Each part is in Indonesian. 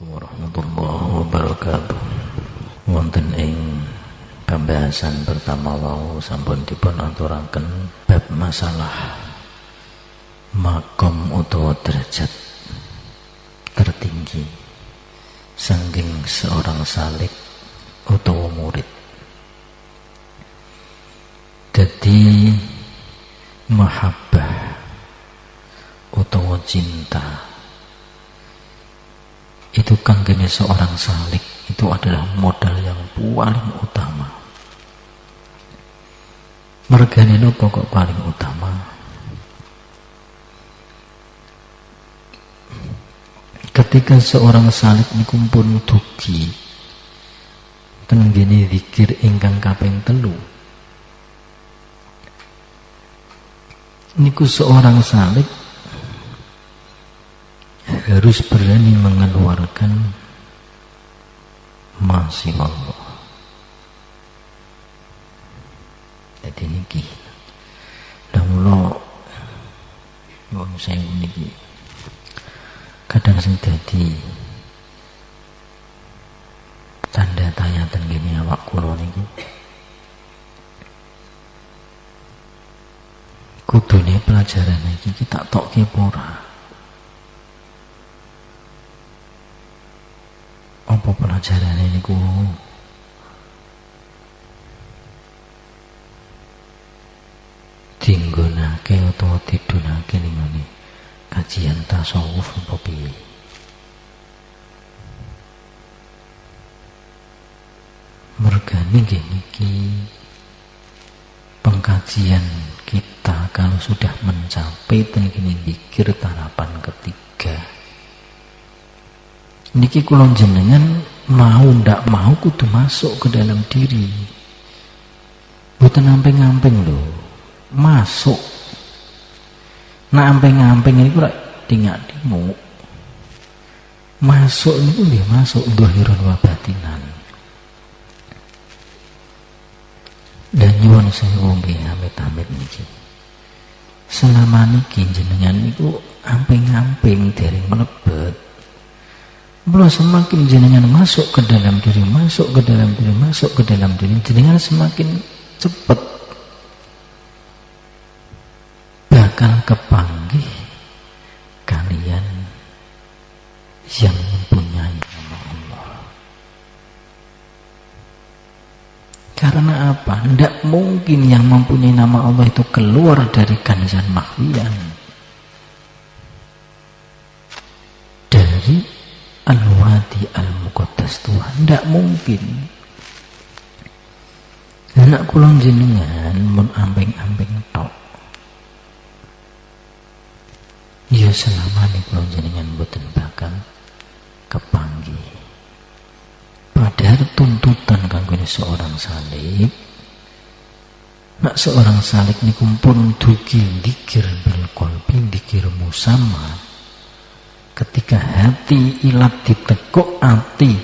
Assalamualaikum warahmatullahi wabarakatuh. Wonten ing pembahasan pertama wau sampun dipun aturaken bab masalah makom utawa derajat tertinggi saking seorang salik utawa murid. Jadi mahabbah utawa cinta itu kanggene seorang salik itu adalah modal yang paling utama. Mergane napa kok paling utama? Ketika seorang salik niku pun dugi tenggene zikir ingkang kaping 3. Niku seorang salik harus berani mengeluarkan masya Allah. Jadi niki damlo wong saya niki kadang sing dadi tanda tanya tenggene awak kula niku kudune pelajaran iki kita tokke ora. Apa pelajaran ini ku dinggonake utawa didunake ning ngene kajian tasawuf apa piye? Mergane nggih niki pengkajian kita kalau sudah mencapai tengene zikir tahapan ketiga. Niki kula jenengan mau ndak mau kudu masuk ke dalam diri. Mboten amping-amping lho. Masuk. Nah amping-amping niku rak tingak-tinguk. Masuk niku nggih masuk dhahirun wa batinan. Dan nyuwun sewu nggih amit-amit niki. Selama niki jenengan niku amping-amping dereng mlebet. Belum semakin jenengan masuk ke dalam diri, masuk ke dalam diri, masuk ke dalam diri, jenengan semakin cepat bakal kepanggih kalian yang mempunyai nama Allah. Karena apa? Tidak mungkin yang mempunyai nama Allah itu keluar dari kanzan makhfiyan, dari al-wadi al-muqaddas Tuhan. Tidak mungkin. Anak kula jenengan mun amping-amping tok. Ya selama nih kula jenengan mboten bakal kepanggih. Padahal tuntutan kanggo seorang salik. Nak seorang salik niku pun dugi dzikir bil qalbi, dzikir musamma. Ketika hati ilat ditekuk hati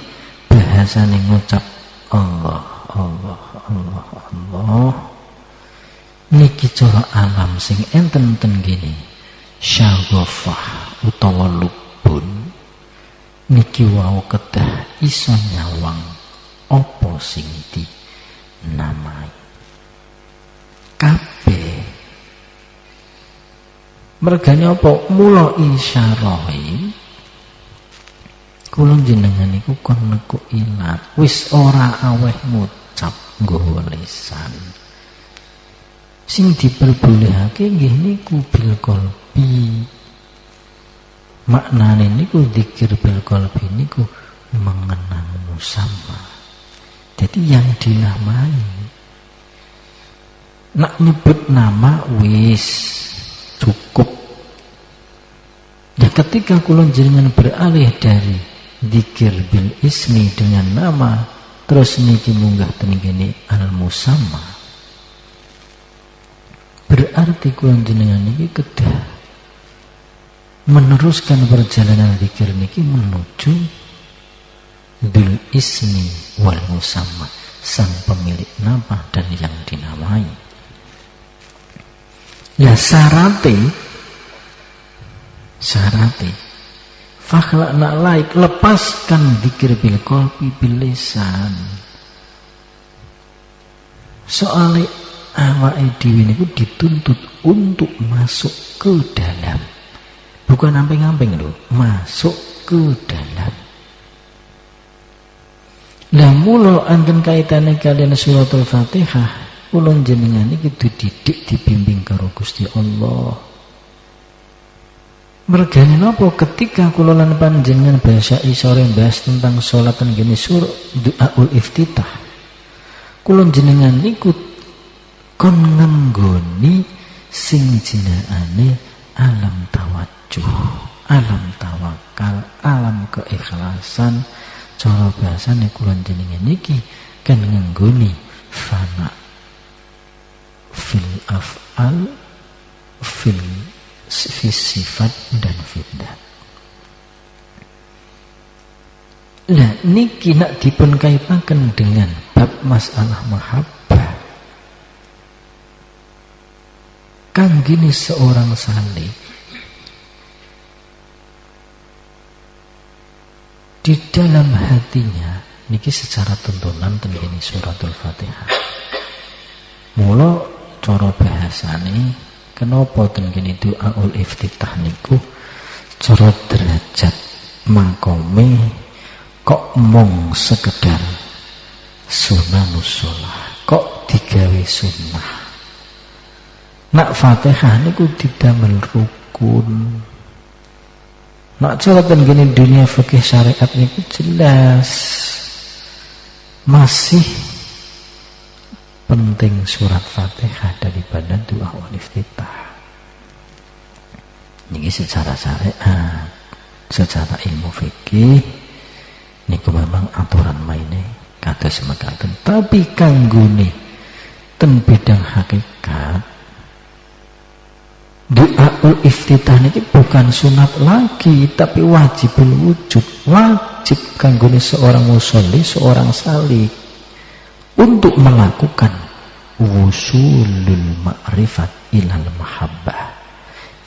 bahasane ngucap Allah Allah Allah Allah niki cara alam sing enten-enten gini syaghafah utawa lubun niki wau kedah iso nyawang apa sing dinamai kabeh. Mergane apa? Mula isyarahi kula jenengan iku kon nekuk ilat wis ora aweh ngucap nggawa lisan. Sing diperbolehake nggih niku bil qalbi. Maknane niku zikir bil qalbi niku mengenang musamma. Jadi yang dinamai. Nak nyebut nama wis cukup. Ya ketika kula jenengan beralih dari dzikir bil ismi dengan nama terus niki munggah tenggene al musamma, berarti kula jenengan niki kedah meneruskan perjalanan dzikir niki menuju bil ismi wal musamma, sang pemilik nama dan yang dinamai. Ya syarate fakhla'na laik, lepaskan dzikir bil qalbi bil lisan. Soalnya awake dhewe niku dituntut untuk masuk ke dalam, bukan amping-amping lho, masuk ke dalam. Lah mula anten kaitane kalian suratul Fatihah, kula jenengan iki dididik dibimbing karo Gusti Allah. Mergane napa ketika kula lan panjenengan bahasa isore bahas tentang salat ngene surah Du'aul Iftitah. Kula jenengan niku kon ngenggoni sing jenengane alam tawajuh, alam tawakal, alam keikhlasan. Cara bahasane kula jenengan niki kan ngenggoni fana fil af'al fil sifat dan fi'dat. Lah niki nak dipun kaipaken dengan bab masalah mahabbah. Kanggene seorang saleh di dalam hatinya niki secara tuntunan tengene suratul Fatihah. Mula cara bahasane kenapa tengene Du'aul Iftitah niku cara derajat makome kok mung sekedar sunah musolah, kok digawe sunnah. Nak Fatihah niku didamel rukun. Nak cara tengene dunia fikih syariat niku jelas masih penting surat Fatihah daripada Du'aul Iftitah. Niki secara syariat, secara ilmu fikih niku memang aturan maine kados mekaten. Tapi kanggone ten bidang hakikat Du'aul Iftitah niki bukan sunat lagi, tapi wajibul wujud. Wajib kanggone seorang musolli, seorang salik untuk melakukan wusulul ma'rifat ilal mahabbah,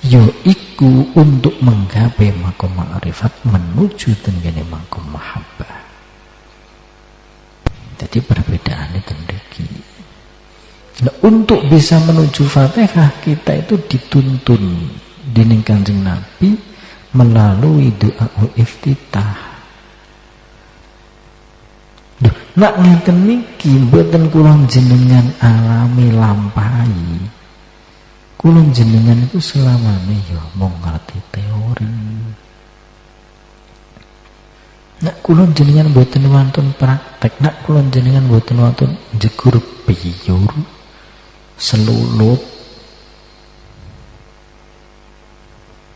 yaitu untuk menggapai makom ma'rifat menuju tengene makom mahabbah. Jadi perbedaannya tendeki. Nah, untuk bisa menuju Fatihah kita itu dituntun dening Kanjeng Nabi melalui Du'aul Iftitah. Nak ngeten niki mboten kula jenengan alami lampahi. Kula jenengan itu selamane ya mung ngerti teori. Nak kula jenengan mboten wonten praktek, nak kula jenengan mboten wonten jegur piyur, selulut.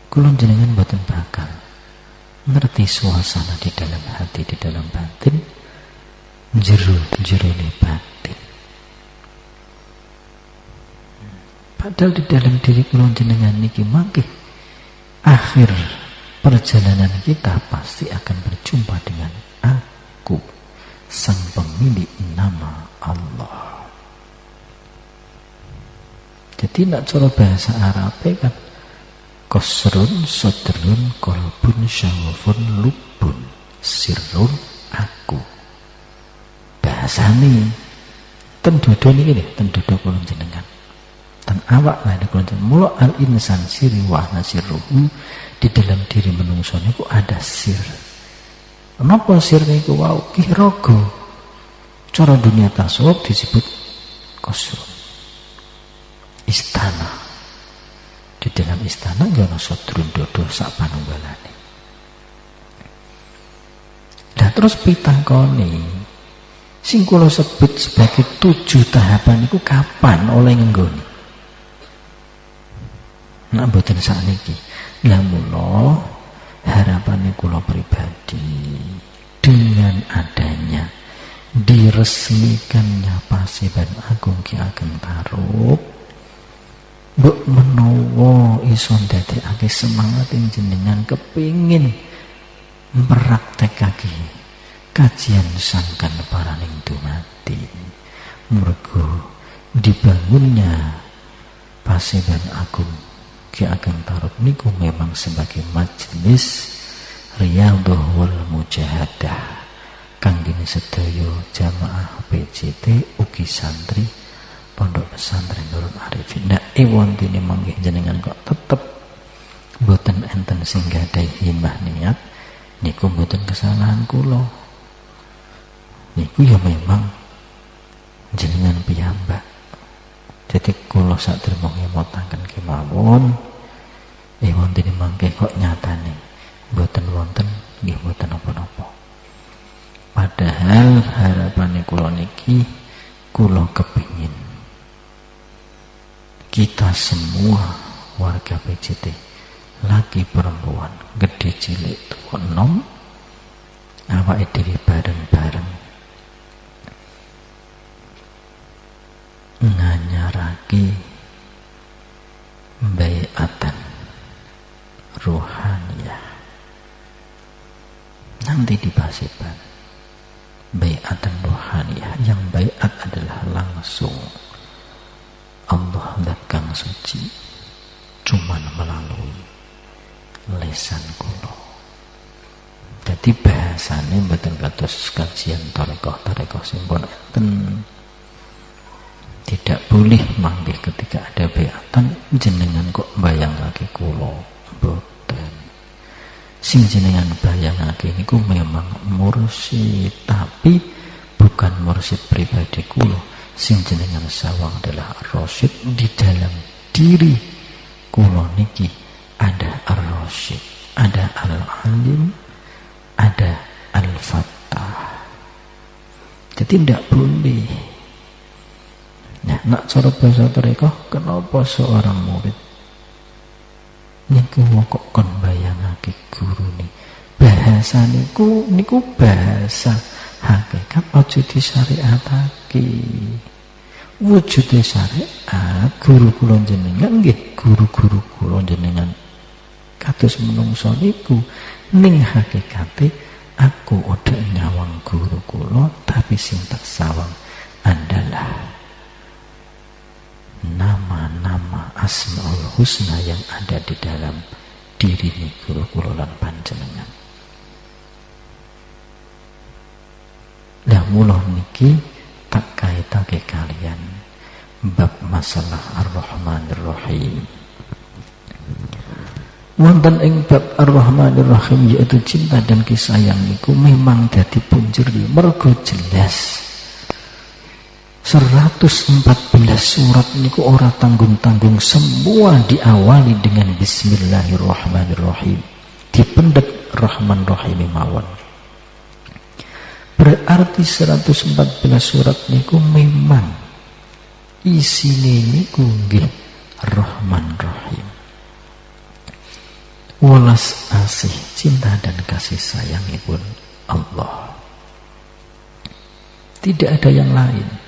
Kula jenengan mboten bakal ngerti suasana di dalam hati, di dalam batin. Jero batin. Padahal di dalam diri kula jenengan niki mangke akhir perjalanan kita pasti akan berjumpa dengan Aku, sang pemilik nama Allah. Jadi nak cara bahasa Arab kan kosrun, sodrun, kolbun, syawafun, lubun, sirrun, aku. Bahasane ten dodo niki nggih, ten dodo kula jenengan. Ten awak lah kula jenengan. Mula al insan siri wa nasirruhu, di dalam diri menungso niku ada sir. Napa sir niku wau ki raga. Cara dunia tasawuf disebut qasrun. Istana. Di dalam istana ya ana sodrun dodo sak panunggalane. Lah terus pitangkone sing kula sebut sebagai 7 tahapan itu kapan oleh ngenggoni? Nak mboten sakniki. Lah mula harapannya kula pribadi dengan adanya diresmikannya Paseban Agung Ki Ageng Tarub, mbok menawa iso ndadekake semangat ing jenengan kepingin mempraktekake kajian sangkan paraning dumati, mergo dibangunnya Paseban Agung Ki Ageng Tarub niku memang sebagai majelis riyadhah wal mujahadah kanggene sedaya jamaah PJT ugi santri Pondok Pesantren Nurul Arifin. Nah, wontene mangke jenengan kok tetep mboten enten sing gadhahi himmah niat niku mboten kesalahan kula. Niku ya memang jenengan piyambak. Jadi kula sadèrèng ngemotaken kemawon wontene mangke kok nyatane mboten wonten nggih mboten napa-napa. Padahal harapane kula niki kula kepingin kita semua warga PJT laki perempuan gede cilik tua enom awake dhewe bareng-bareng nganyarake baiatan ruhaniyah nanti di Paseban. Baiatan ruhaniyah, yang baiat adalah langsung Allah zat kang suci cuman melalui lesan kula. Jadi bahasane mboten kados kajian tarekoh simpun enten. Tidak boleh manggih ketika ada baiatan jenengan kok bayangake kula mboten. Sing jenengan bayangake niku memang mursyid, tapi bukan mursyid pribadi kula. Sing jenengan sawang adalah ar-rasyid. Di dalam diri kula niki ada ar-rasyid, ada al-alim, ada al-fattah. Jadi tidak boleh. Nah, nak cara bahasa mereka, kenapa seorang murid niku kok kon bayangake guru ni bahasa niku bahasa hakikat aja disyariatake. Wujude syariat guru kula jenengan nggih guru-guru kula jenengan kados menungso niku ning hakikate aku udah nyawang guru kula tapi sing tak sawang adalah nama-nama Asmaul Husna yang ada di dalam diri ni guru kula lan panjenengan. Lah mula niki tak kaitake kalian bab masalah Ar-Rahmanir Rahim. Wonten ing bab Ar-Rahmanir Rahim yaitu cinta dan kasih sayang niku memang dadi punjeri mergo jelas 114 surat niku ora tanggung-tanggung semua diawali dengan Bismillahirrahmanirrahim. Dipendhet Rahman Rahim mawon. Berarti 114 surat niku memang isine niku nggih Rahman Rahim. Welas asih cinta dan kasih sayangipun Allah. Tidak ada yang lain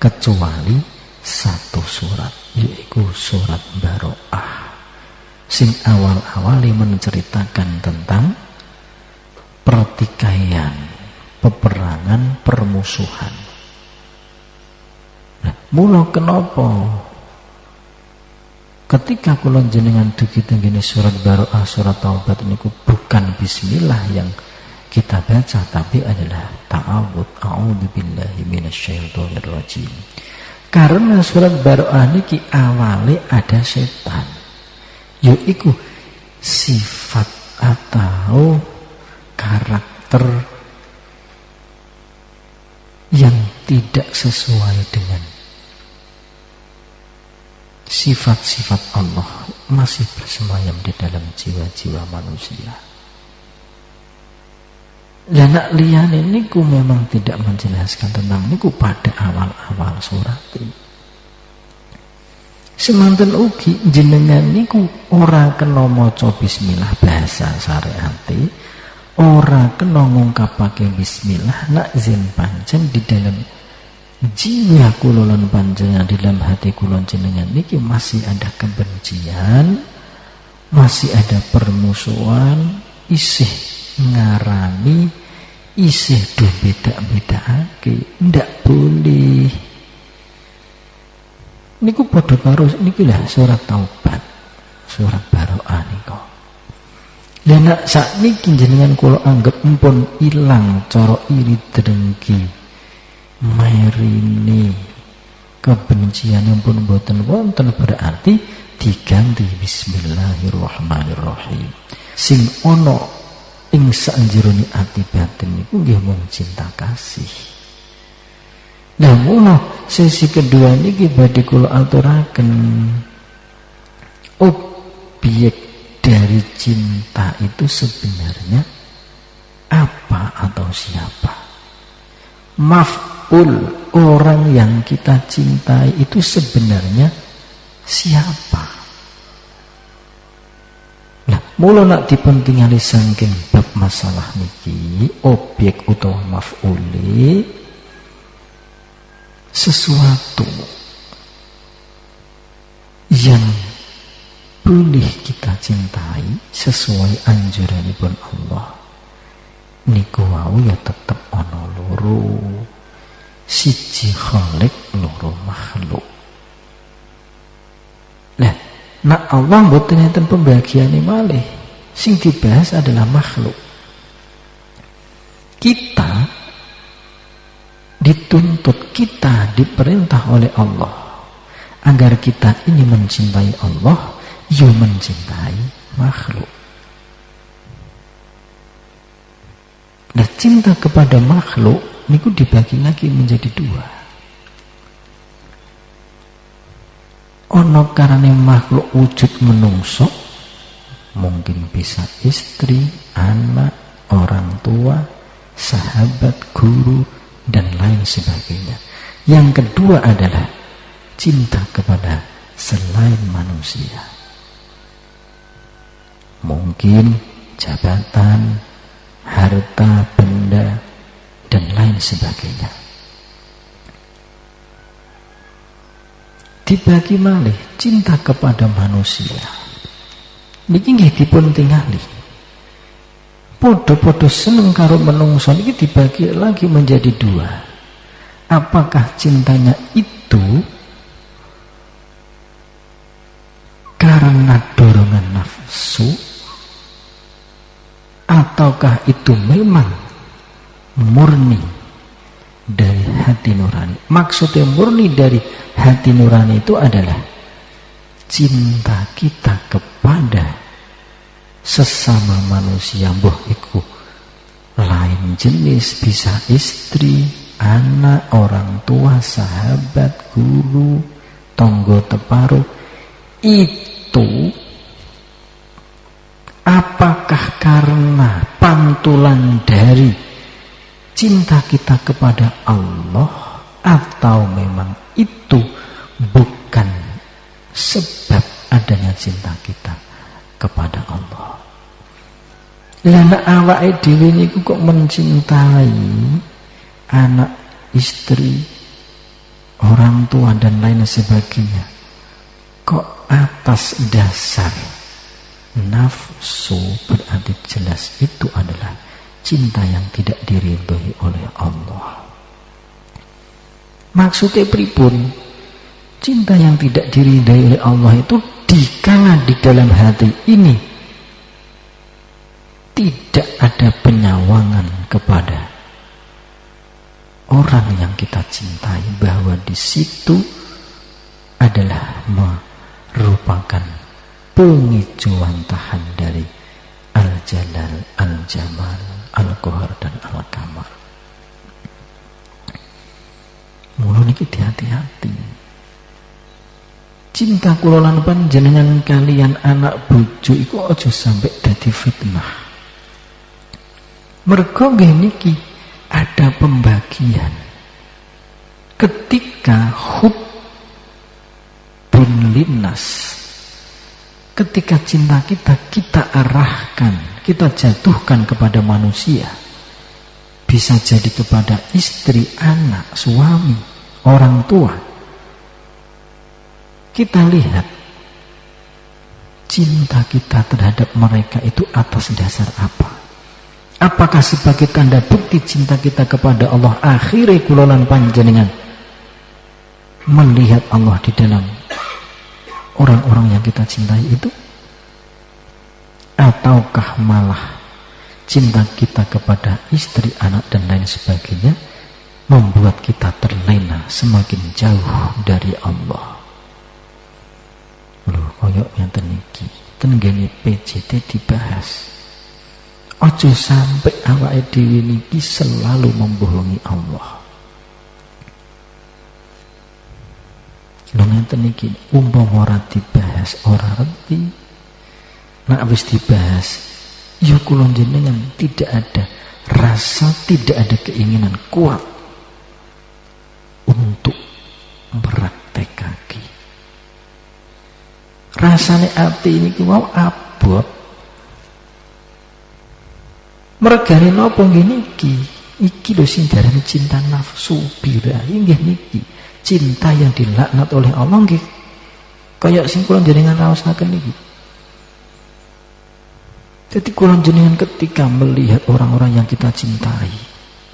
kecuali satu surat, yaitu surat Baroah, sing awal-awali menceritakan tentang pertikaian, peperangan, permusuhan. Nah, mula kenapa ketika kula jenengan dugi tenggene surat Baroah, surat Taubat niku bukan bismillah yang kita baca, tapi adalah ta'awud, a'udzubillahi minasyaitonir rajim. Karena surat Baroah niki awale ada setan, yaitu sifat atau karakter yang tidak sesuai dengan sifat-sifat Allah masih bersemayam di dalam jiwa-jiwa manusia. Dan nak liyane niku memang tidak menjelaskan tentang niku pada awal-awal surat ini. Semanten ugi jenengan niku ora kena maca bismillah bahasa syariate, ora kena ngungkapake bismillah nak zin pancen di dalam jiwa kula lan panjenengan, di dalam hati kula jenengan niki masih ada kebencian, masih ada permusuhan, isih ngarani, isih do beda-bedake, ndak boleh. Niku padha karo niki lah surat Taubat, surat Baroah niku. Lah nek sakniki jenengan kula anggap empun ilang cara iri dengki marini kebencian pun boten wonten, berarti diganti bismillahirrahmanirrahim. Sing ana ing sanjerone ati batin niku nggih mung cinta kasih. Nah mula sesi kedua niki badhe kula aturaken objek dari cinta itu sebenarnya apa atau siapa. Maf'ul, orang yang kita cintai itu sebenarnya siapa. Nah mula nak dipentingali saking bab masalah niki objek utawa maf'ule sesuatu yang boleh kita cintai sesuai anjuranipun Allah niku wau ya tetep ana loro, siji khalik, loro makhluk. Lah nak Allah mboten enten pembagiane malih, sing dibahas adalah makhluk. Kita dituntut, kita diperintah oleh Allah agar kita ini mencintai Allah, ya mencintai makhluk. Nah cinta kepada makhluk niku dibagi lagi menjadi dua. Ono karane makhluk wujud menungso, mungkin bisa istri, anak, orang tua, sahabat, guru, dan lain sebagainya. Yang kedua adalah cinta kepada selain manusia. Mungkin jabatan, harta, benda, dan lain sebagainya. Dibagi malih cinta kepada manusia niki nggih dipun tingali. Podo-podo seneng karo menungso niki dibagi lagi menjadi dua. Apakah cintanya itu karena dorongan nafsu, ataukah itu memang murni dari hati nurani? Maksudnya murni dari hati nurani itu adalah cinta kita kepada sesama manusia, mbah iku lain jenis, bisa istri, anak, orang tua, sahabat, guru, tonggo teparuh. Itu apakah karena pantulan dari cinta kita kepada Allah, atau memang itu bukan sebab adanya cinta kita kepada Allah? Lana awake dhewe niku kok mencintai anak, istri, orang tua dan lain sebagainya, kok atas dasar nafsu, berarti jelas itu adalah cinta yang tidak diridhoi oleh Allah. Maksudnya pripun? Cinta yang tidak diridhoi oleh Allah itu dikala di dalam hati ini tidak ada penyawangan kepada orang yang kita cintai, bahwa di situ adalah merupakan penghijauan tahan dari Al-Jalal, Al-Jamal, Al-Qahar, dan Al-Kamal. Mula niki hati-hati. Cinta kula lan panjenengan kalian anak bojo iku aja sampai dadi fitnah. Mergo nggih niki ada pembagian. Ketika hubbun linnas, ketika cinta kita arahkan, kita jatuhkan kepada manusia, bisa jadi kepada istri, anak, suami, orang tua. Kita lihat cinta kita terhadap mereka itu atas dasar apa? Apakah sebagai tanda bukti cinta kita kepada Allah, akhirnya kula lan panjenengan melihat Allah di dalam orang-orang yang kita cintai itu? ataukah malah cinta kita kepada istri, anak dan lain sebagainya membuat kita terlena semakin jauh dari Allah. Lho koyok ngeten iki tenggene PJT dibahas. Ojo sampai awake dhewe niki selalu membohongi Allah. Lho ngeten iki umpama ora dibahas ora ngerti. Nek wis dibahas ya kula jenengan tidak ada rasa, tidak ada keinginan kuat untuk praktekake. Rasane ati ini mau abot. Mergane napa ngene iki? Iki lho sing diarani cinta nafsu birahi nggih niki. Cinta yang dilaknat oleh Allah nggih. Kaya sing kula jenengan raosaken niki. Jadi kula jenengan ketika melihat orang-orang yang kita cintai,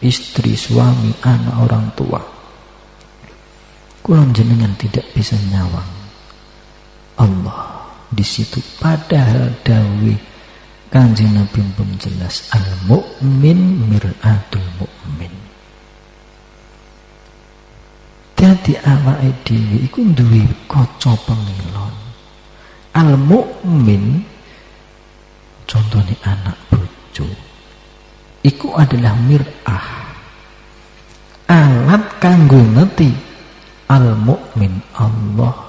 istri, suami, anak, orang tua, kula jenengan tidak bisa nyawang Allah di situ. Padahal dawuh Kanjeng Nabi pun jelas, al-mu'min mir'atul mu'min. Dadi awake dhewe iku duwe kaca pengilon. Al-mu'min contohnya anak bojo iku adalah mir'ah, alat kanggo ngerti al-mu'min Allah.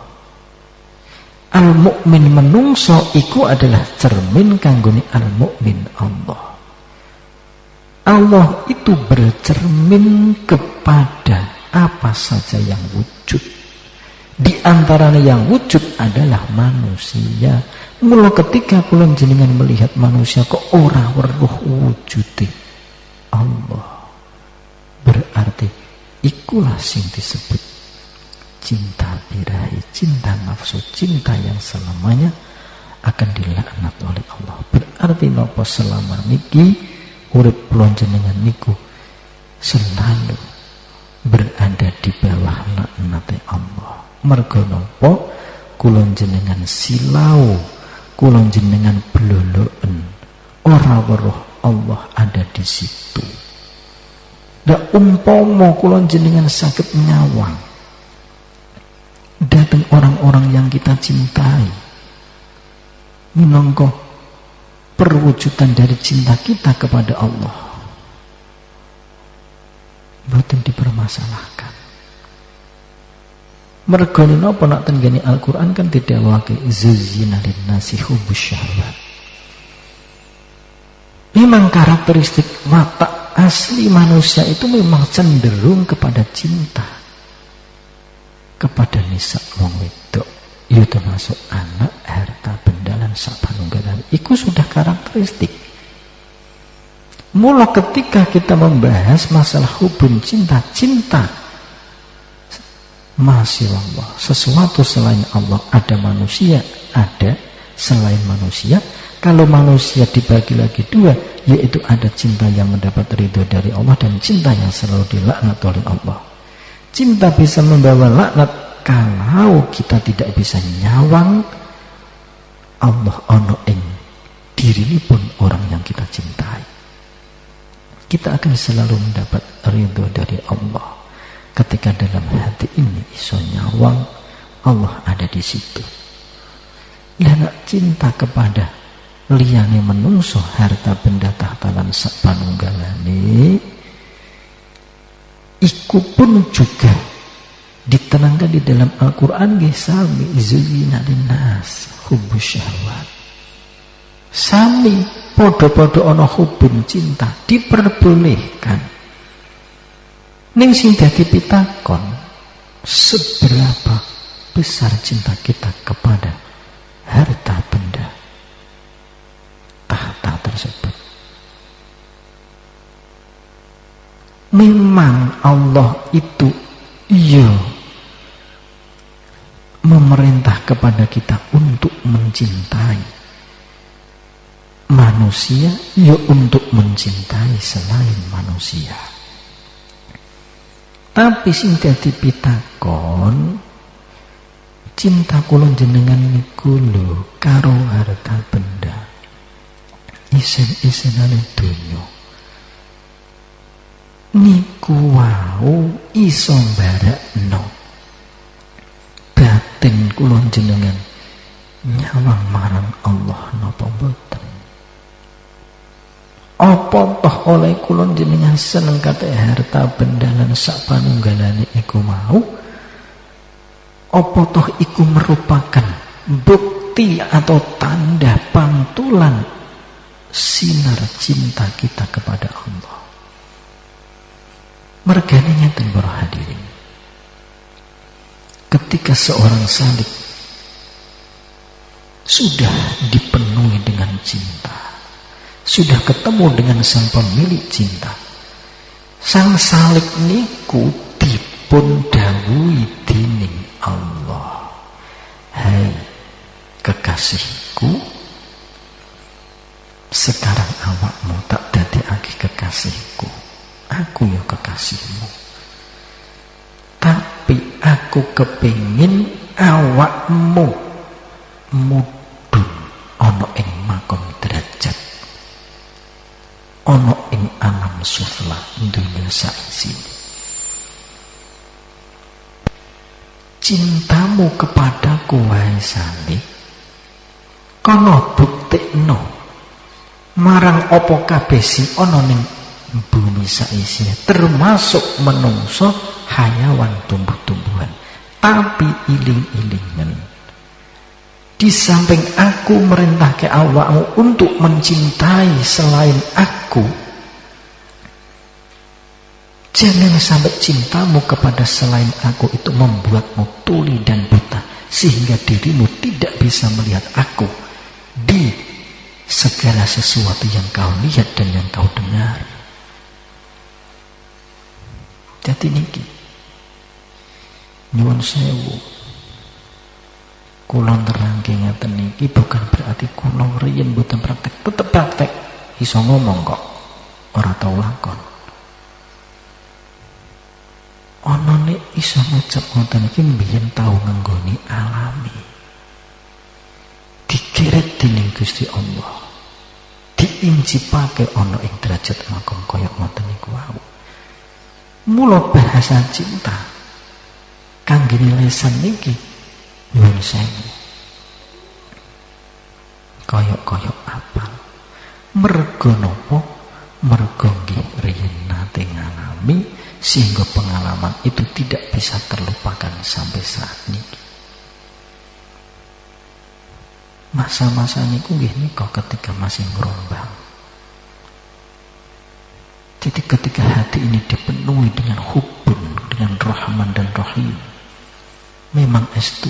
Al-mu'min menungso iku adalah cermin kanggone al-mu'min Allah. Allah itu bercermin kepada apa saja yang wujud. Di antaranya yang wujud adalah manusia. Mula ketika kula jenengan melihat manusia kok ora weruh wujude Allah, berarti ikulah sing disebut cinta birahi, cinta nafsu, cinta yang selamanya akan dilaknat oleh Allah. Berarti napa selama niki urip kula jenengan niku selalu berada di bawah laknate Allah. Mergo napa kula jenengan silau, kula jenengan bloloken, ora weruh Allah ada di situ. Ndak umpama kula jenengan saged nyawang datang orang-orang yang kita cintai minangka perwujudan dari cinta kita kepada Allah, boten dipermasalahkan. Mergane napa nak tenggene Al-Qur'an kan didhawuhake zuzzina linnasi hubbus syahwat. Memang karakteristik watak asli manusia itu memang cenderung kepada cinta kepada nisa wong wedok, ya termasuk anak, harta, benda lan sapanunggalan. Iku sudah karakteristik. Mula ketika kita membahas masalah hubun cinta Masya Allah, sesuatu selain Allah, ada manusia, ada selain manusia. Kalau manusia dibagi lagi dua, yaitu ada cinta yang mendapat ridho dari Allah dan cinta yang selalu dilaknat oleh Allah. Cinta bisa membawa laknat kalau kita tidak bisa nyawang Allah ono ing dirinipun orang yang kita cintai. Kita akan selalu mendapat ridho dari Allah. Ketika dalam hati ini iso nyawang Allah ada di situ. Lan cinta kepada liyane menungso, harta benda tahta lan sapanunggalane iku pun juga ditenangkan di dalam Al-Qur'an nggih sami zuyyina linnas hubbus syahwat. Sami padha-padha ana hubun cinta diperbolehkan. Ning sing dadi pitakon, seberapa besar cinta kita kepada harta benda tahta tersebut. Memang Allah itu memerintah kepada kita untuk mencintai manusia, untuk mencintai selain manusia. Tapi sing dadi pitakon, cinta kula jenengan niku lho karo harta benda isen-isenane donya niku wau iso mbarakno batin kula jenengan nyawang marang Allah napa mboten. Apa toh oleh kula jenengan seneng kate harta benda lan sak panunggalane iku mau, apa toh iku merupakan bukti atau tanda pantulan sinar cinta kita kepada Allah. Mergane ngeten para hadirin, ketika seorang salik sudah dipenuhi dengan cinta, sudah ketemu dengan sang pemilik cinta, sang salik niku dipun dawuhi dening Allah, hai kekasihku, sekarang awakmu tak dadekake kekasihku, aku ya kekasihmu, tapi aku kepengin awakmu mudhun ana ing makom derajat, ana ing alam sufla dunya saisine. Cintamu kepadaku wahai salik, kono buktekno marang apa kabeh sing ana ning bumi saisine, termasuk menungso, hayawan, tumbuh-tumbuhan. Tapi iling-ilingan, di samping aku merintahke awakmu untuk mencintai selain aku, jangan sampai cintamu kepada selain aku itu membuatmu tuli dan buta, sehingga dirimu tidak bisa melihat aku di segala sesuatu yang kau lihat dan yang kau dengar. Jadi niki nyuwun sewu, kula nerangke ngeten niki bukan berarti kula riyen mboten praktek, tetep praktek, iso ngomong kok, ora tau lakon. Ana nek iso ngucap ngoten iki mbiyen tau ngenggoni alami, dikeret dening Gusti Allah, diincipake ana ing derajat makom kaya ngoten niku wau. Mula bahasa cinta kangge lesan niki nyuwun sewu, koyok-koyok apal. Mergo napa? Mergo nggih riyen nate ngalami, sehingga pengalaman itu tidak bisa terlupakan sampai saat ini. Masa-masa niku nggih nika ketika masih ngerombang. Jadi ketika hati ini dipenuhi dengan hubun, dengan Rahman dan Rahim, memang estu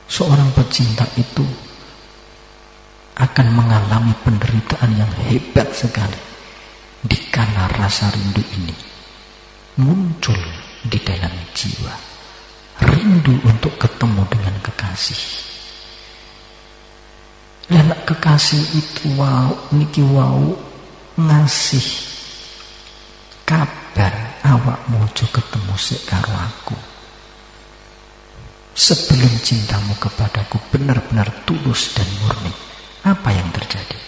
seorang pecinta itu akan mengalami penderitaan yang hebat sekali dikala rasa rindu ini muncul di dalam jiwa, rindu untuk ketemu dengan kekasih. Dan kekasih itu wau niki wau ngasih kabar, awakmu aja ketemu sik karo aku. Sebelum cintamu kepadaku benar-benar tulus dan murni, apa yang terjadi?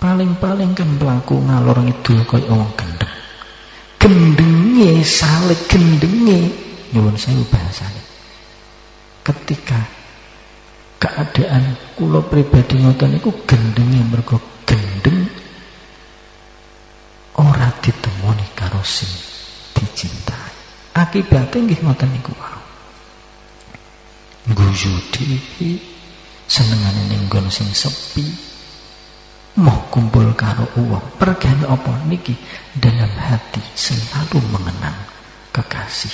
Paling-paling kan pelaku ngalor ngidul kaya wong gendeng. Gendenge salik, gendenge nyuwun sewu bahasane. Ketika keadaan kula pribadi ngoten niku gendenge, mergo gendeng ora ditemoni karo sing dicintai. Akibatnya nggih ngoten niku wae. Guyu dhewe, senengane ning nggon sing sepi, mau kumpul karo uang. Pergane apa niki? Dalam hati selalu mengenang kekasih.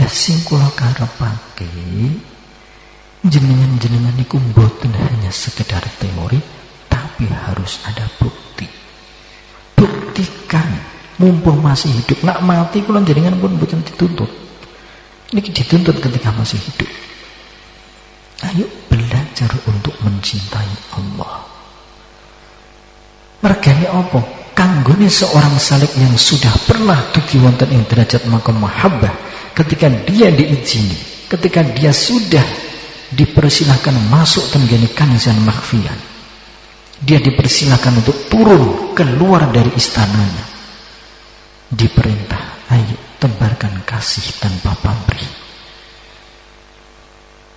Lah sing kula karepake jenengan-jenengan niku mboten hanya sekedar teori, tapi harus ada bukti. Buktikan mumpung masih hidup. Nak mati kula jenengan pun mboten dituntut. Niki dituntut ketika masih hidup. Ayo belajar untuk mencintai Allah. Mergane apa? Kanggone seorang salik yang sudah pernah dugi wonten ing derajat makom mahabbah, ketika dia diizini, ketika dia sudah dipersilahkan masuk tenggene kanzan makhfiyan. Dia dipersilahkan untuk turun keluar dari istananya. Diperintah, ayo tebarkan kasih tanpa pamrih,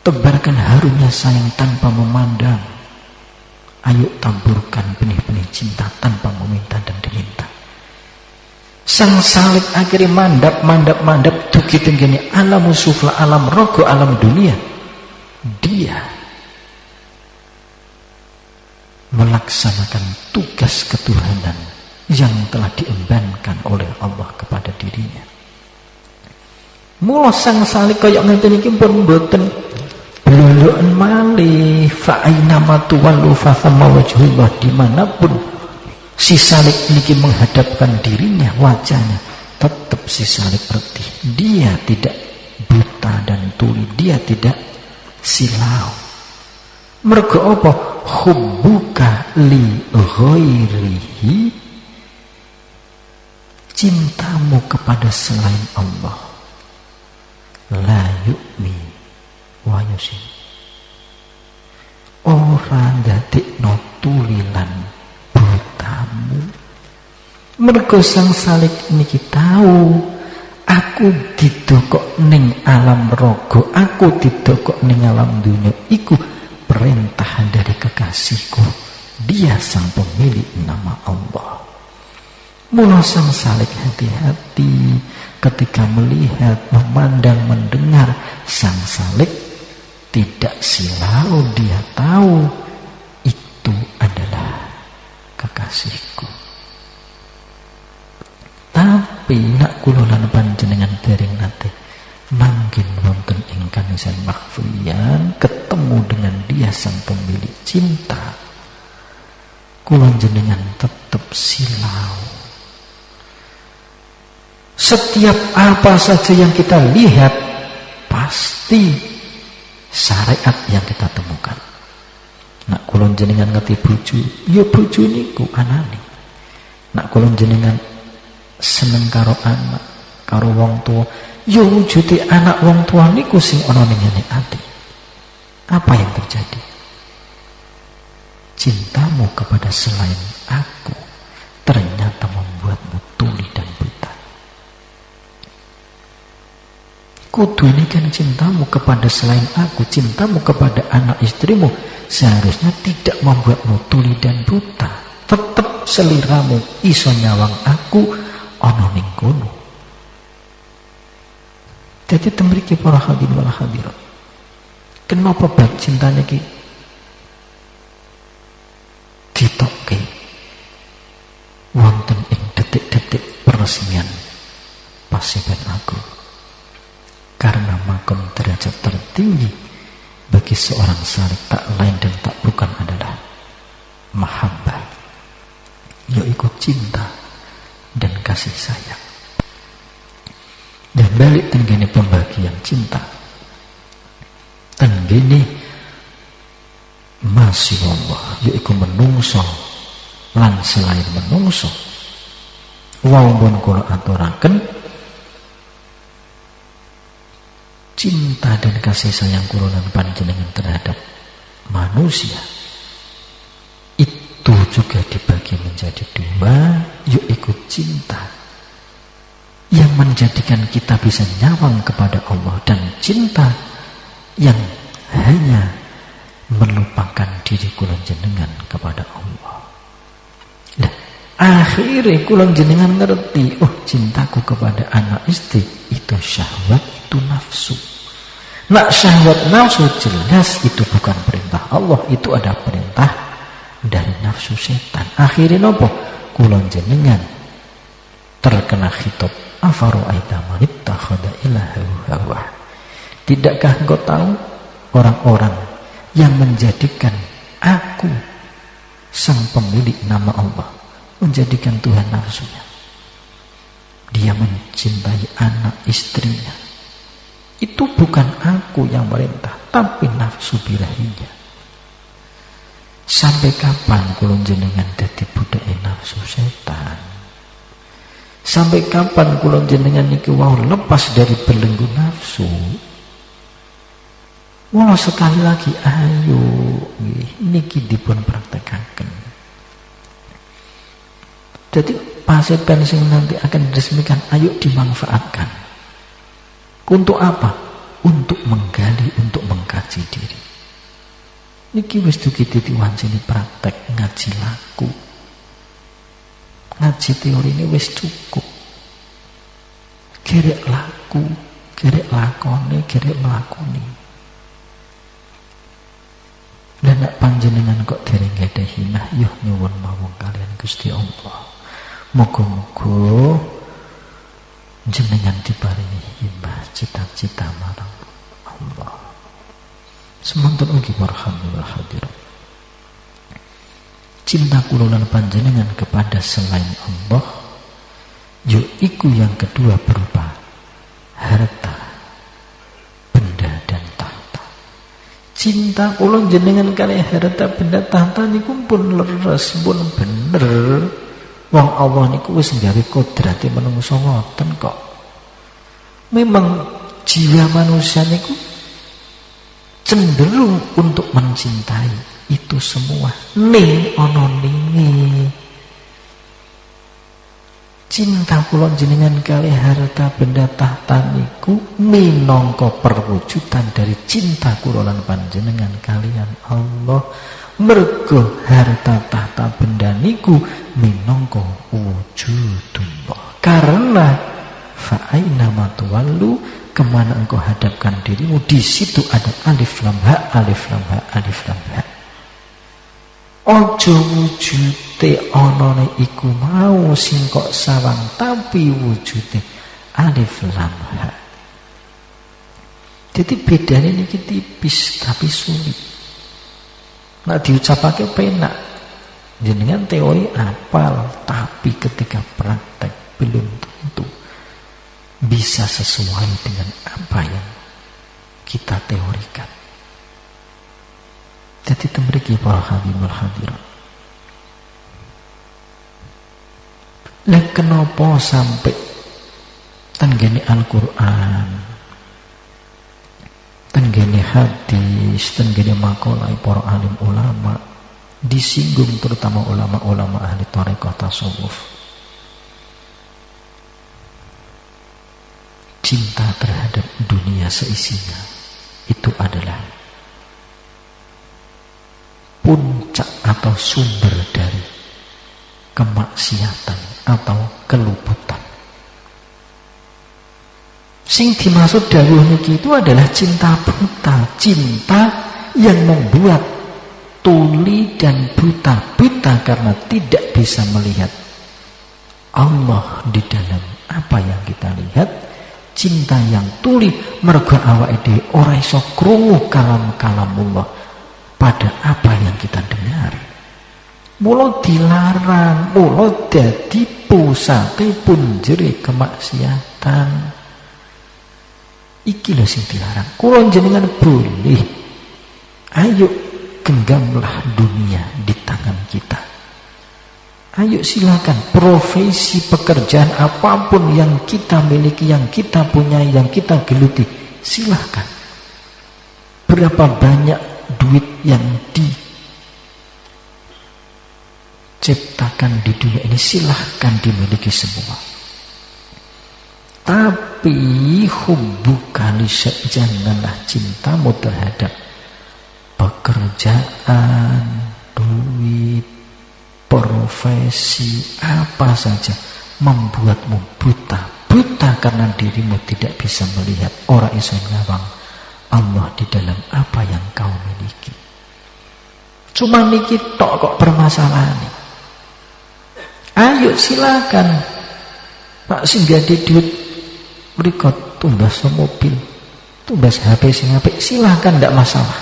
tebarkan harumnya sayang tanpa memandang, ayo taburkan benih-benih cinta tanpa meminta dan diminta. Sang salib akhirnya mandap dugi tenggene alam sufla, alam rogo, alam dunia. Dia melaksanakan tugas ketuhanan yang telah diembankan oleh Allah kepada dirinya. Mula sang salib kaya ngeten iki pun mboten bloloken malih, fa aina ma tuwallu fa thamma wajhullah. Dimanapun si salib niki menghadapkan dirinya, wajahnya tetap si salib retih. Dia tidak buta dan tuli, dia tidak silau. Mergo apa? Hubbuka li ghairihi, cintamu kepada selain Allah, la yu'mi wa yusin, ora ndadekno tulilan butamu. Mergo sang salib niki tahu, aku didokok ning alam rogo, aku didokok ning alam dunia, iku perintah dari kekasihku. Dia sang pemilik nama Allah. Mula sang salib hati-hati ketika melihat, memandang, mendengar. Sang salib tidak silau, dia tahu itu adalah kekasihku. Tapi nak kula lan panjenengan dereng nate mangkin wonten ing kanzan makhfiyan, ketemu dengan dia sang pemilik cinta, kula jenengan tetap silau. Setiap apa saja yang kita lihat pasti syariat yang kita temukan. Nak kula jenengan ngerti bojo, ya bojo niku anane. Nak kula jenengan seneng karo anak, karo wong tua, ya wujude anak wong tua niku sing ana ning ngene ati. Apa yang terjadi? Cintamu kepada selain aku ternyata membuatmu tuli dan buta. Kudu ini kan cintamu kepada selain aku, cintamu kepada anak istrimu seharusnya tidak membuatmu tuli dan buta. Tetap seliramu iso nyawang aku ana ning kono. Jadi temriki para hadirin wal hadirat, kenapa bab cinta niki ditokke wonten ing detik-detik peresmian Paseban Agung? Karena makom derajat tertinggi bagi seorang salib tak lain dan tak bukan adalah mahabbah, yaitu cinta dan kasih sayang. Dan balik tenggene pembagian cinta, tenggene masih Allah, yaitu menungso lan selain menungso. Walaupun kula aturaken cinta dan kasih sayang kula lan panjenengan terhadap manusia itu juga dibagi menjadi dua, yaitu cinta yang menjadikan kita bisa nyawang kepada Allah, dan cinta yang hanya melupakan diri kula jenengan kepada Allah. Nah, akhirnya kula jenengan ngerti, oh cintaku kepada anak istri itu syahwat, itu nafsu. Nak syahwat nafsu jelas itu bukan perintah Allah, itu ada perintah dari nafsu setan. Akhirnya nopo? Kula jenengan terkena khitab afaru'aita man ittakhadha ilahahu hawa. Tidakkah engkau tahu orang-orang yang menjadikan aku sang pemilik nama Allah menjadikan Tuhan nafsunya? Dia mencintai anak istrinya. Itu bukan aku yang merintah, tapi nafsu birahinya. Sampai kapan kula jenengan dadi budake nafsu setan? Sampai kapan kula jenengan niki wau lepas dari belenggu nafsu? Mula sekali lagi ayo niki dipun praktekaken. Jadi pasien pensiun nanti akan diresmikan, ayo dimanfaatkan. Untuk apa? Untuk menggali, untuk mengkaji diri. Niki wis dugi diwancani praktek ngaji laku. Ngaji teori ini wis cukup. Gerek laku, gerek lakone, gerek melakoni. Dan nak panjenengan kok dereng gadah hina, yuh nyuwun mawon kalian Gusti Allah. Muga-muga jenengan diparingi himbah cita-cita marang Allah. Semanten ugi warhamul hadirin. Cinta kula lan panjenengan kepada selain Allah yaiku yang kedua berupa harta, benda dan tahta. Cinta kula jenengan kali harta benda tahta niku pun leres, pun bener. Wong Allah niku wis gawe kodrate menungso ngoten kok. Memang jiwa manusia niku cenderung untuk mencintai itu semua. Ning ana ninge. Cinta kula jenengan kali harta benda tahta niku minangka perwujudan dari cinta kula lan panjenengan kalian Allah. Mergo harta tahta benda niku minangka wujudullah. Karena fa aina ma tuwallu, kemana engkau hadapkan dirimu, di situ ada alif lam ha, alif lam ha, alif lam ha. Ojo wujude onone iku mau sing kok sawang, tapi wujude alif lam ha. Jadi bedanya niki tipis tapi sulit. Nah diucapake penak, jenengan teori apal, tapi ketika praktek belum tentu bisa sesuai dengan apa yang kita teorikan. Jadi temriki para hadirin hadirat. Lek kenapa sampai tenggene Al-Qur'an, tenggene hadis, tenggene makalah para alim ulama disinggung, terutama ulama-ulama ahli thariqah tasawuf. Cinta terhadap dunia seisinya itu adalah puncak atau sumber dari kemaksiatan atau keluputan. Sing dimaksud dawuh niki itu adalah cinta buta, cinta yang membuat tuli dan buta karena tidak bisa melihat Allah di dalam apa yang kita lihat. Cinta yang tuli mergo awake dhewe ora iso krungu kalam-kalamullah pada apa yang kita dengar. Mula dilarang, mula dadi pusate punjere kemaksiatan. Iki lho sing dilarang. Kula jenengan boleh, ayo genggamlah dunia di tangan kita. Ayo silakan, profesi pekerjaan apapun yang kita miliki, yang kita punya, yang kita geluti, silakan. Berapa banyak duit yang diciptakan di dunia ini, silahkan dimiliki semua. Tapi hubbuka li syai', janganlah cintamu terhadap pekerjaan, duit, profesi, apa saja membuatmu buta karena dirimu tidak bisa melihat ora iso ngawang Allah di dalam apa yang kau miliki. Cuma niki tok kok permasalahan. Ayo silakan Pak sing gade duit mriko tumbas mobil, tumbas HP sing apik, silakan, ndak masalah.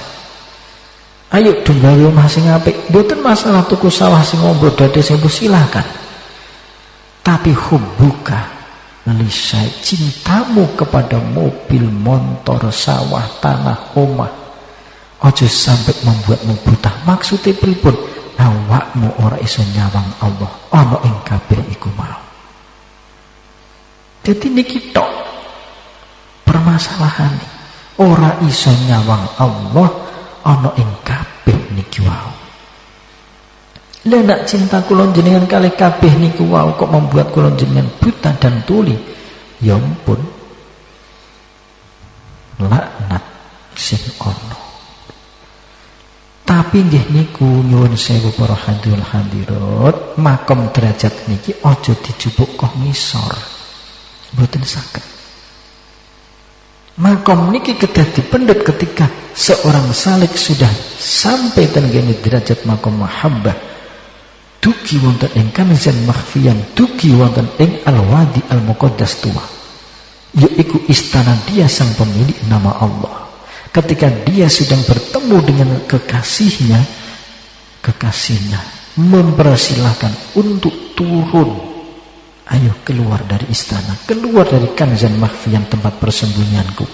Ayo dunggawe omah sing apik, mboten masalah tuku sawah sing ombo dadi sewu, silakan. Tapi hubbuka li syai', cintamu kepada mobil, motor, sawah, tanah, omah, ojo sampai membuatmu buta. Maksudnya pripun? Awakmu ora iso nyawang Allah ana ing kabeh iku mau. Jadi niki tok permasalahan. ora iso nyawang Allah ana ing kabeh niki wau. Lah nak cinta kula jenengan kalih kabeh niku wau kok membuat kula jenengan buta dan tuli, ya ampun, laknat sing ana. Tapi nggih niku nyuwun sewu para hadirin hadirat, makom derajat niki aja dijupuk kok ngisor. Mboten saged. Makom niki kedah dipendhet ketika seorang salik sudah sampai tenggene derajat makom mahabbah, dugi wonten ing kanzan makhfiyan, dugi wonten ing al-wadi al-muqaddas tua, yaitu istana dia sang pemilik nama Allah. Ketika dia sedang bertemu dengan kekasihnya mempersilahkan untuk turun, ayo keluar dari istana, keluar dari kanzan makhfiyan, tempat persembunyianku.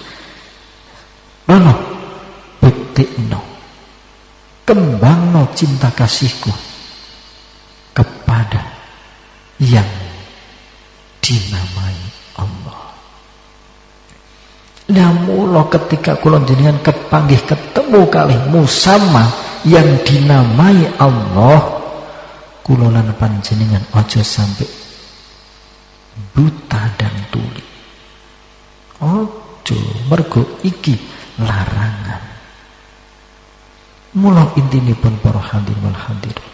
Mana buktikno, kembangno cinta kasihku kepada yang dinamai Allah. Mula ketika kula jenengan kepanggih ketemu kalih musamma yang dinamai Allah, kula lan panjenengan aja sampai buta dan tuli. Aja, mergo iki larangan. Mula intinipun para hadirin wal hadirat,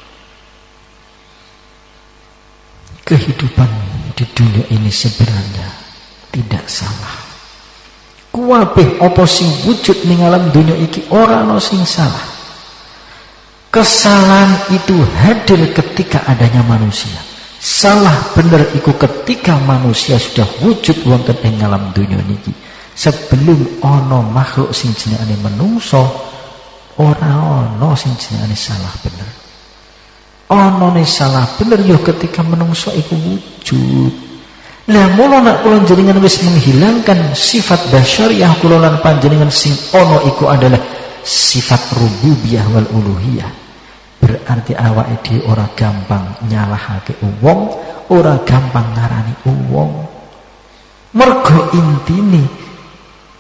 kehidupan di dunia ini sebenarnya tidak salah. Kuwabeh apa sing wujud ning alam dunia iki ora ana sing salah. Kesalahan itu hadir ketika adanya manusia. Salah bener iku ketika manusia sudah wujud wonten ing alam dunia niki. Sebelum ana makhluk sing jenenge manungsa, ora ana sing jenenge salah bener. Anane salah bener ya ketika manungsa iku wujud. Lah mula nak kula jenengan wis menghilangkan sifat basyariyah kula lan panjenengan sing ana iku adalah sifat rububiyah wal uluhiyah. Berarti awake dhewe ora gampang nyalahake wong, ora gampang ngarani wong. Mergo intine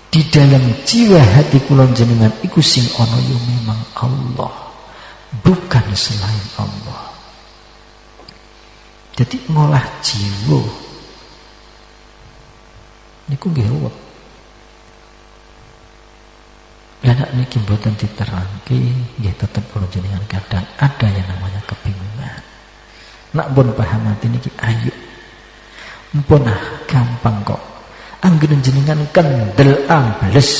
di dalam jiwa hati kula jenengan iku sing ana ya memang Allah, bukan selain Allah. Jadi ngolah jiwa niku nggih ruwet. Lah nek niki mboten diterangke, nggih tetep kula jenengan kadang ada yang namanya kebingungan. Nak pun paham ati niki ayo. Mpun gampang kok. Anggere jenengan kendel ambles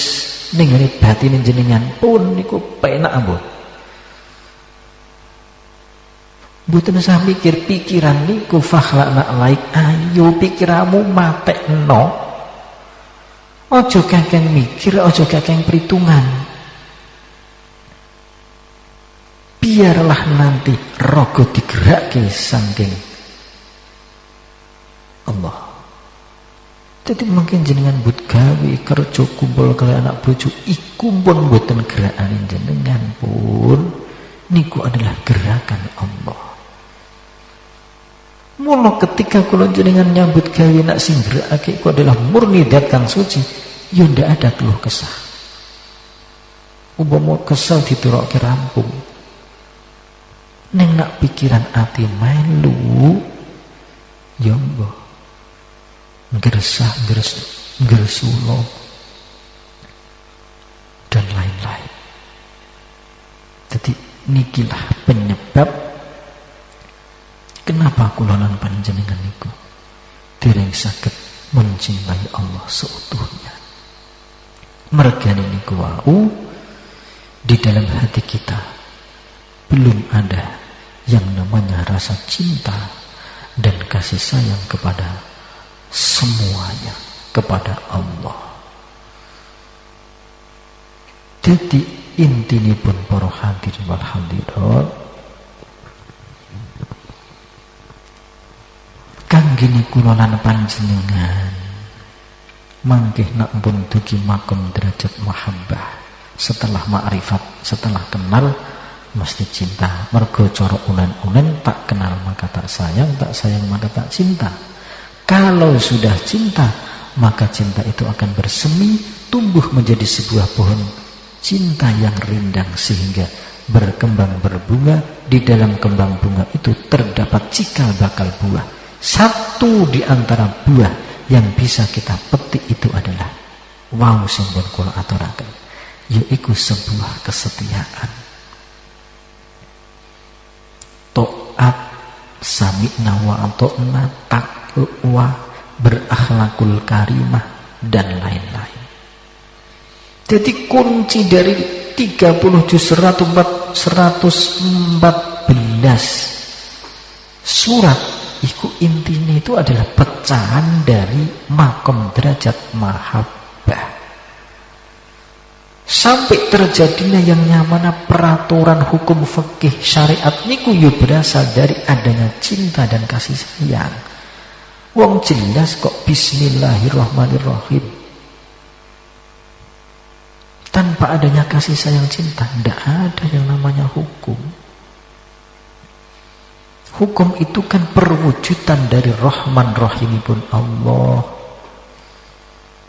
ning ngene batine jenengan pun niku penak ampun. Mboten usah mikir pikiran niku fakhlak laik, ayo pikiranmu matekno. Ojo kakek mikir, ojo kakek perhitungan. Biarlah nanti rogo digerakke saking Allah. Jadi mungkin jenengan but gawe kerja kumpul kali anak bojo iku pun mboten gerakane jenengan pun niku adalah gerakan Allah. Mula ketika kula jenengan nyambut gawe nak sing gerakake iku adalah murni zat kang suci, ya ndak ada keluh kesah. Umpama kesel diturokke rampung. Ning nak pikiran ati melu, ya mbah. Ngresulo dan lain-lain. Jadi nikilah penyebab kenapa kula lan panjenengan niku dereng saged mencintai Allah seutuhnya. Mergane niku wau di dalam hati kita belum ada yang namanya rasa cinta dan kasih sayang kepada semuanya, kepada Allah. Jadi intinipun para hadirin wal hadirat, kangge kula lan panjenengan mangkih nak pun dugi makom derajat mahabbah. Setelah makrifat, setelah kenal mesti cinta. Mergo cara unen-unen tak kenal maka tak sayang maka tak cinta. Kalau sudah cinta, maka cinta itu akan bersemi tumbuh menjadi sebuah pohon cinta yang rindang sehingga berkembang berbunga. Di dalam kembang bunga itu terdapat cikal bakal buah. Satu di antara buah yang bisa kita petik itu adalah wau sing pun kula aturaken, yaiku sebuah kesetiaan. To'at sami'na wa ata'na, taqwa, berakhlakul karimah, dan lain-lain. Jadi kunci dari 30 juz 114 surat iku intinya itu adalah pecahan dari makom derajat mahabbah. Sampai terjadinya yang namanya peraturan hukum fikih syariat niku yo berasal dari adanya cinta dan kasih sayang. Wong jelas kok bismillahirrahmanirrahim. Tanpa adanya kasih sayang cinta, tidak ada yang namanya hukum. Hukum itu kan perwujudan dari Rahman Rahimipun Allah.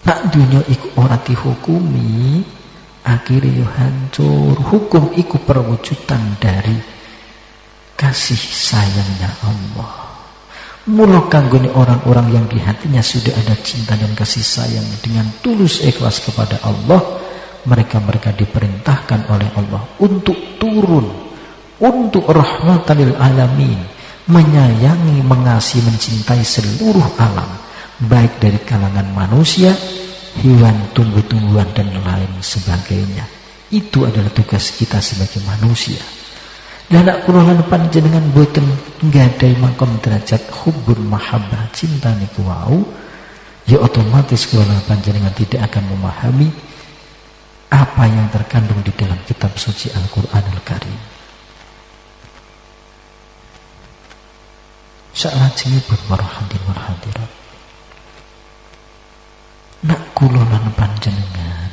Nak dunia iku ora dihukumi, akhirnya hancur. Hukum iku perwujudan dari kasih sayangnya Allah. Mula kanggone orang-orang yang di hatinya sudah ada cinta dan kasih sayang dengan tulus ikhlas kepada Allah, mereka diperintahkan oleh Allah untuk turun, untuk rahmatan lil alamin, menyayangi, mengasihi, mencintai seluruh alam, baik dari kalangan manusia, hewan, tumbuh-tumbuhan, dan lain sebagainya. Itu adalah tugas kita sebagai manusia. Dan nak kululan panjenengan boten nggadai makom derajat hubbun mahabbah, cinta niku wau, ya otomatis kululan panjenengan tidak akan memahami apa yang terkandung di dalam kitab suci Al-Qur'anul Karim. Salajengipun warahmatullahi wabarakatuh. Nak kula lan panjenengan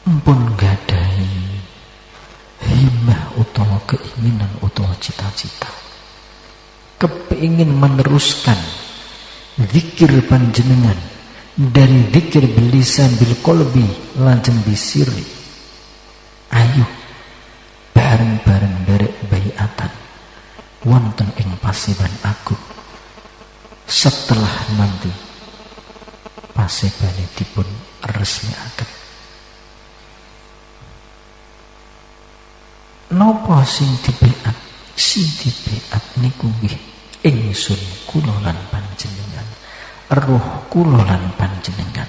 empun gadahi himmah utawa keinginan utawa cita-cita, kepingin meneruskan zikir panjenengan dari zikir bilisan bil qalbi lajeng bisiri. Ayo bareng-bareng derek baiatan wonten ing pasiban aku. Setelah nanti pasebane dipun resmiaken. Napa sing dibeat? Sing dibeat niku nggih ingsun kula lan panjenengan, roh kula lan panjenengan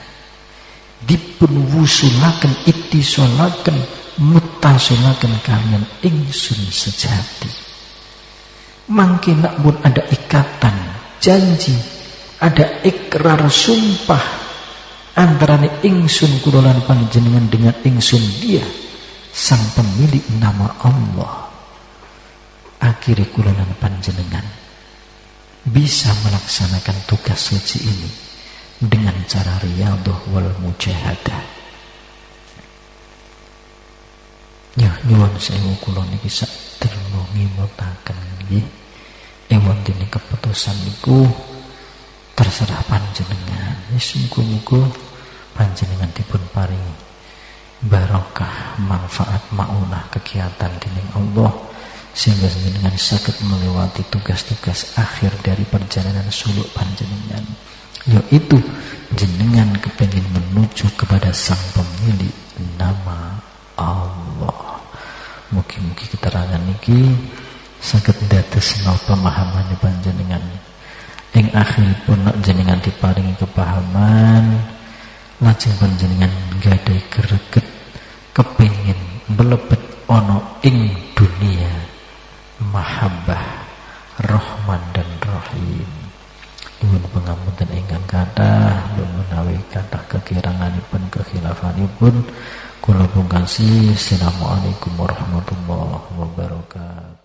dipun wusulaken, ittisalaken, muttasalaken kalian ingsun sejati. Mangke nak pun ada ikatan janji, ada ikrar sumpah antarané ingsun kula lan panjenengan dengan ingsun dia sang pemilik nama Allah. Akhirnya kula lan panjenengan bisa melaksanakan tugas suci ini dengan cara riyadhah wal mujahadah. Ya nyuwun sewu kula niki sadereng ngimutaken nggih. Wonten keputusan niku terserah panjenengan. Wis muga-muga panjenengan dipun paringi barokah, manfaat, maunah kegiatan dening Allah sehingga jenengan saged melewati tugas-tugas akhir dari perjalanan suluk panjenengan, yaitu jenengan kepengin menuju kepada sang pemilik nama Allah. Mugi-mugi keterangan niki saged dadosna pemahaman panjenengan. Ing akhiripun nek jenengan diparingi kepahaman, lajeng panjenengan gadai greget kepingin mlebet ana ing dunia mahabbah Rahman dan Rahim. Nuwun pangapunten ingkang kathah, menawi kathah kekiranganipun kekhilafanipun kula pungkasi. Assalamualaikum warahmatullahi wabarakatuh.